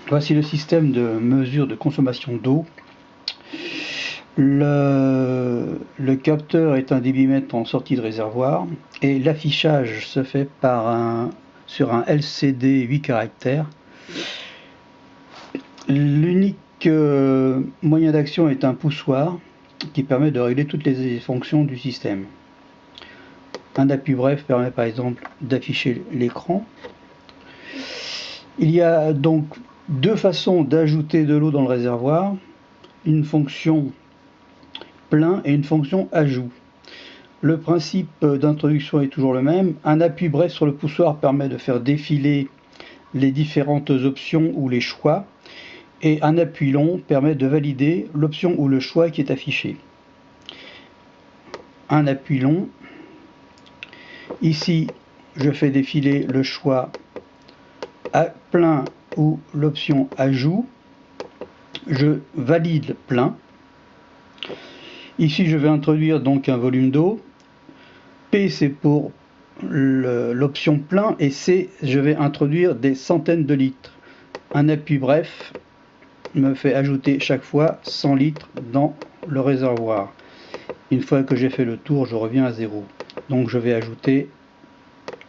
Voici le système de mesure de consommation d'eau. Le capteur est un débitmètre en sortie de réservoir et l'affichage se fait sur un LCD 8 caractères. L'unique moyen d'action est un poussoir qui permet de régler toutes les fonctions du système. Un appui bref permet par exemple d'afficher l'écran. Il y a donc deux façons d'ajouter de l'eau dans le réservoir, une fonction plein et une fonction ajout. Le principe d'introduction est toujours le même. Un appui bref sur le poussoir permet de faire défiler les différentes options ou les choix, et un appui long permet de valider l'option ou le choix qui est affiché. Un appui long. Ici, je fais défiler le choix à plein ou l'option ajout. Je valide plein. Ici, je vais introduire donc un volume d'eau. P, c'est pour l'option plein, et C, je vais introduire des centaines de litres. Un appui bref me fait ajouter chaque fois 100 litres dans le réservoir. Une fois que j'ai fait le tour, je reviens à 0. Donc je vais ajouter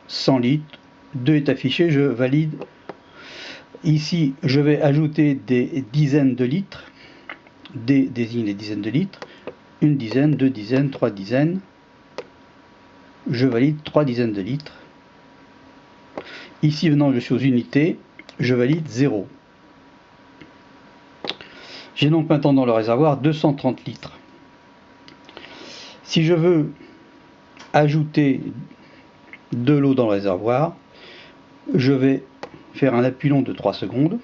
100 litres. 2 est affiché, je valide. Ici, je vais ajouter des dizaines de litres. D désigne les dizaines de litres. Une dizaine, 2 dizaines, 3 dizaines. Je valide 3 dizaines de litres. Ici, maintenant, je suis aux unités. Je valide 0. J'ai donc maintenant dans le réservoir 230 litres. Si je veux ajouter de l'eau dans le réservoir, je vais faire un appui long de 3 secondes.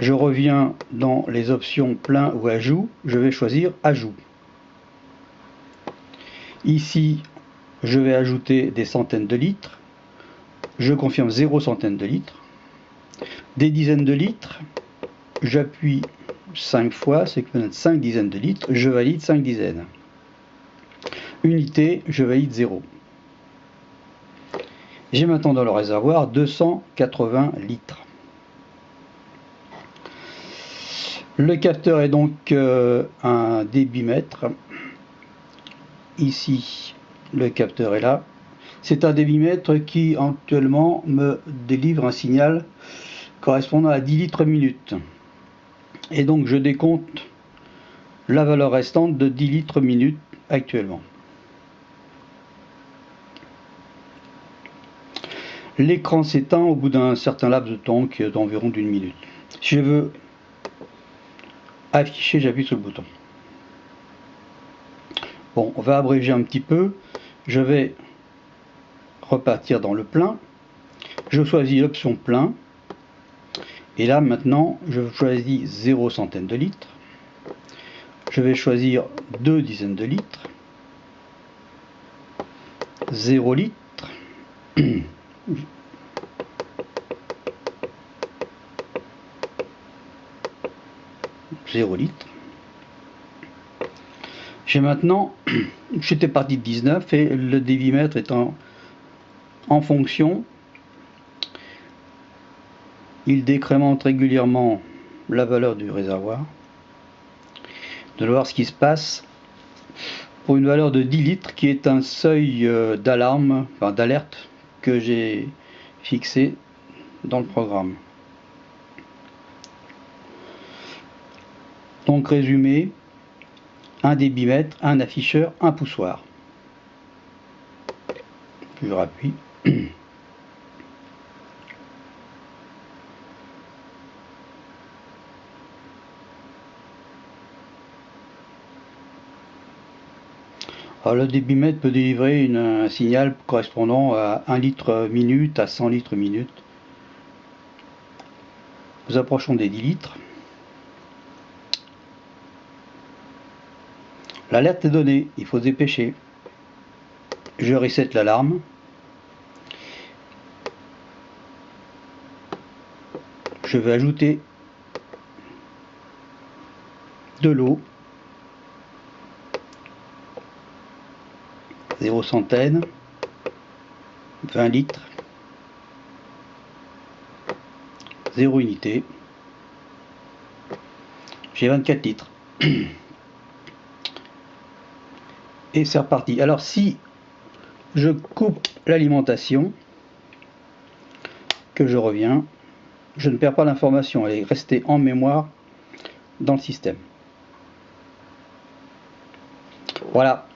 Je reviens dans les options plein ou ajout. Je vais choisir ajout. Ici, je vais ajouter des centaines de litres. Je confirme 0 centaines de litres. Des dizaines de litres. J'appuie 5 fois, c'est que 5 dizaines de litres. Je valide 5 dizaines. Unité, je valide 0. J'ai maintenant dans le réservoir 280 litres. Le capteur est donc un débitmètre. Ici, le capteur est là. C'est un débitmètre qui actuellement me délivre un signal correspondant à 10 litres minute. Et donc je décompte la valeur restante de 10 litres minute actuellement. L'écran s'éteint au bout d'un certain laps de temps d'environ d'une minute. Si je veux afficher, j'appuie sur le bouton. Bon, on va abréger un petit peu. Je vais repartir dans le plein. Je choisis l'option plein. Et là, maintenant, je choisis 0 centaine de litres. Je vais choisir 2 dizaines de litres. 0 litres. 0 litres. J'ai maintenant, j'étais parti de 19 et le débitmètre étant en fonction, il décrémente régulièrement la valeur du réservoir. De voir ce qui se passe pour une valeur de 10 litres qui est un seuil d'alarme, enfin d'alerte que j'ai fixé dans le programme. Donc résumé, un débitmètre, un afficheur, un poussoir. Je rappuie. Alors, le débitmètre peut délivrer un signal correspondant à 1 litre minute à 100 litres minute. Nous approchons des 10 litres. L'alerte est donnée, il faut se dépêcher. Je reset l'alarme. Je vais ajouter de l'eau. 0 centaine. 20 litres. 0 unité. j'ai 24 litres. Et c'est reparti. Alors si je coupe l'alimentation, que je reviens, je ne perds pas l'information, elle est restée en mémoire dans le système. Voilà.